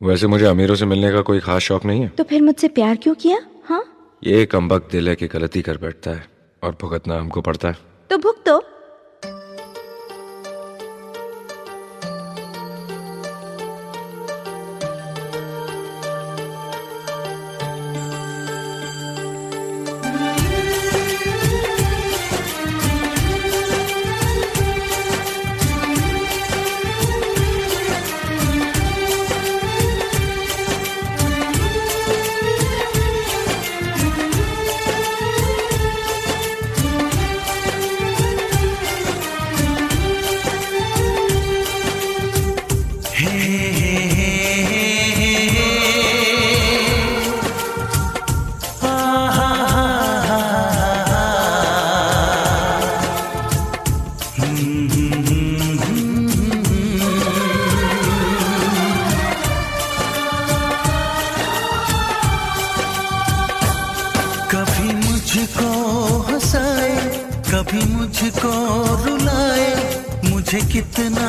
वैसे मुझे अमीरों से मिलने का कोई खास शौक नहीं है। तो फिर मुझसे प्यार क्यों किया? हाँ, ये कमबख्त दिल है कि गलती कर बैठता है और भुगतना हमको पड़ता है। तो भुगतो। कभी मुझको हंसाए, कभी मुझको रुलाए, मुझे कितना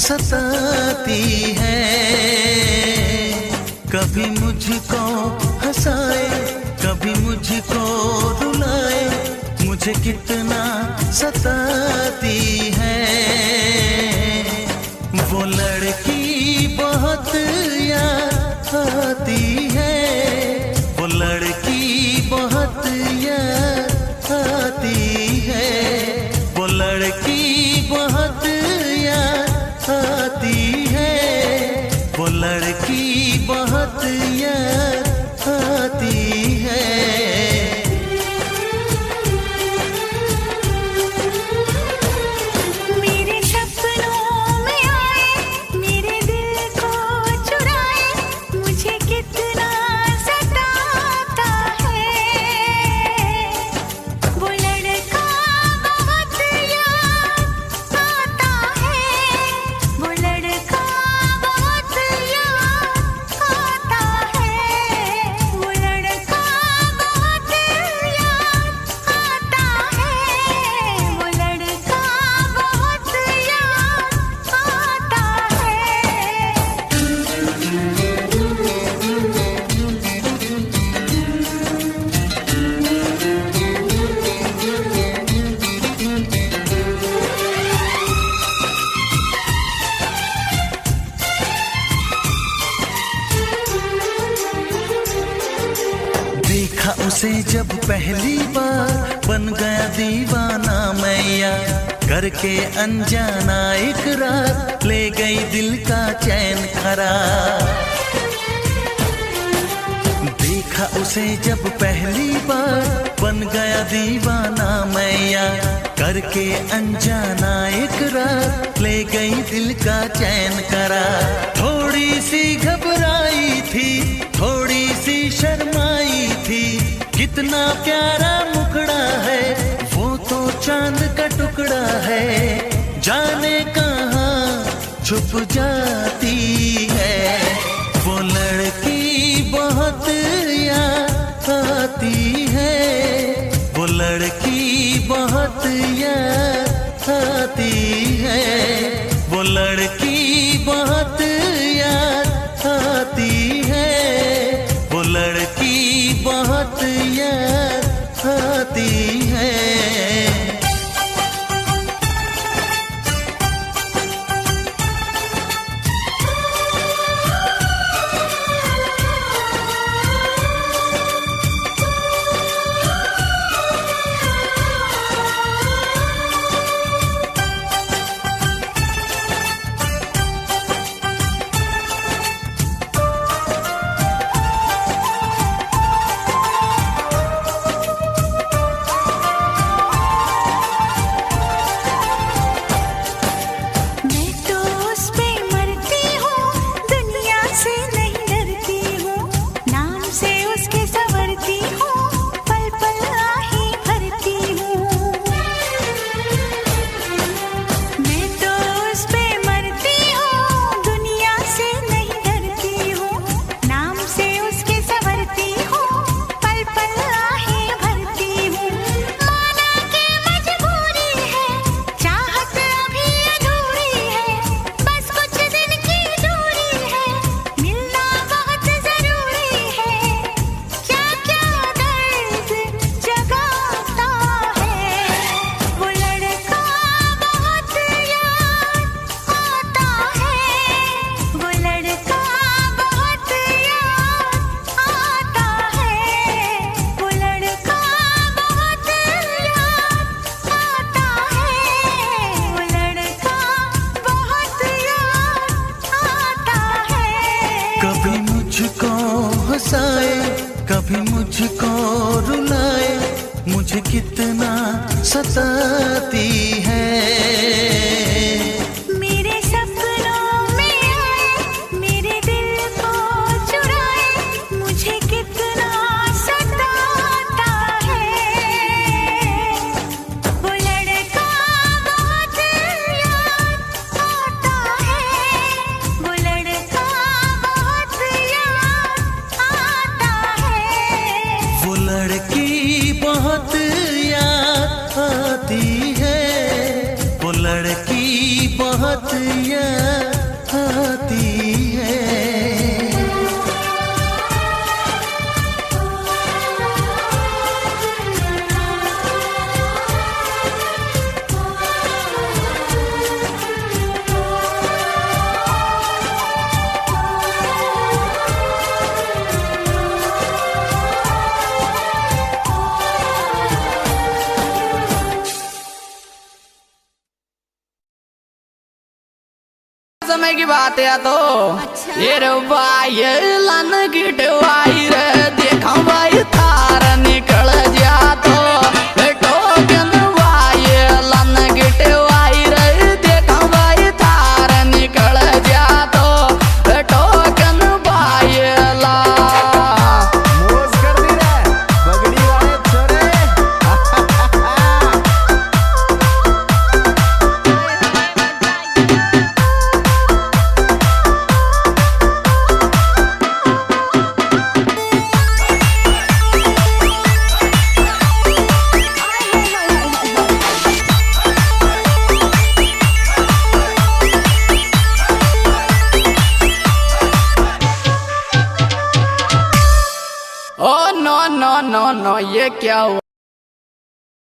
सताती है। कभी मुझको हंसाए, कभी मुझको रुलाए, मुझे कितना सताती है। वो लड़की बहुत याद आती है, वो लड़की बहुत याद आती है, वो लड़की बहुत याद आती है, वो लड़की बहुत याद आती है। मेरे सपनों में आए, मेरे दिल को चुराए, मुझे कितना सताता है। वो लड़का बहुत याद आता है, वो लड़का बहुत याद आता है, वो लड़का बहुत याद आता है, वो लड़का बहुत याद आता देखा उसे जब पहली बार, बन गया दीवाना मैया, करके अनजाना इकरार, ले गई दिल का चैन करार। देखा उसे जब पहली बार, बन गया दीवाना मैया, करके अनजाना इकरार, ले गई दिल का चैन करार। थोड़ी सी घबराई थी, थोड़ी सी शर्माई थी, कितना प्यारा मुखड़ा है, वो तो चांद का टुकड़ा है, जाने कहाँ छुप जाती है। वो लड़की बहुत याद आती है, वो लड़की बहुत याद आती है, वो लड़की बहुत याद आती है, वो लड़की बहुत याद आती है। कितना सताती है। मेरे सपनों में आए, मेरे दिल को चुराए, मुझे कितना सताता है। वो लड़का बहुत याद आता है, वो लड़का बहुत याद आता है। वो लड़की बहुत याद आती है, वो लड़की बहुत याद आती है। समय की बात है तो ये रे भाई लन गिटवाई रे देखा भाई थार निकल जा तो टोकन भाई लन गिटवाई रे देखा भाई थार निकल जा तो टोकन भाई ला मोज कर दी रे बगड़ी वाले छोरे। Oh no no no no ये क्या हुआ।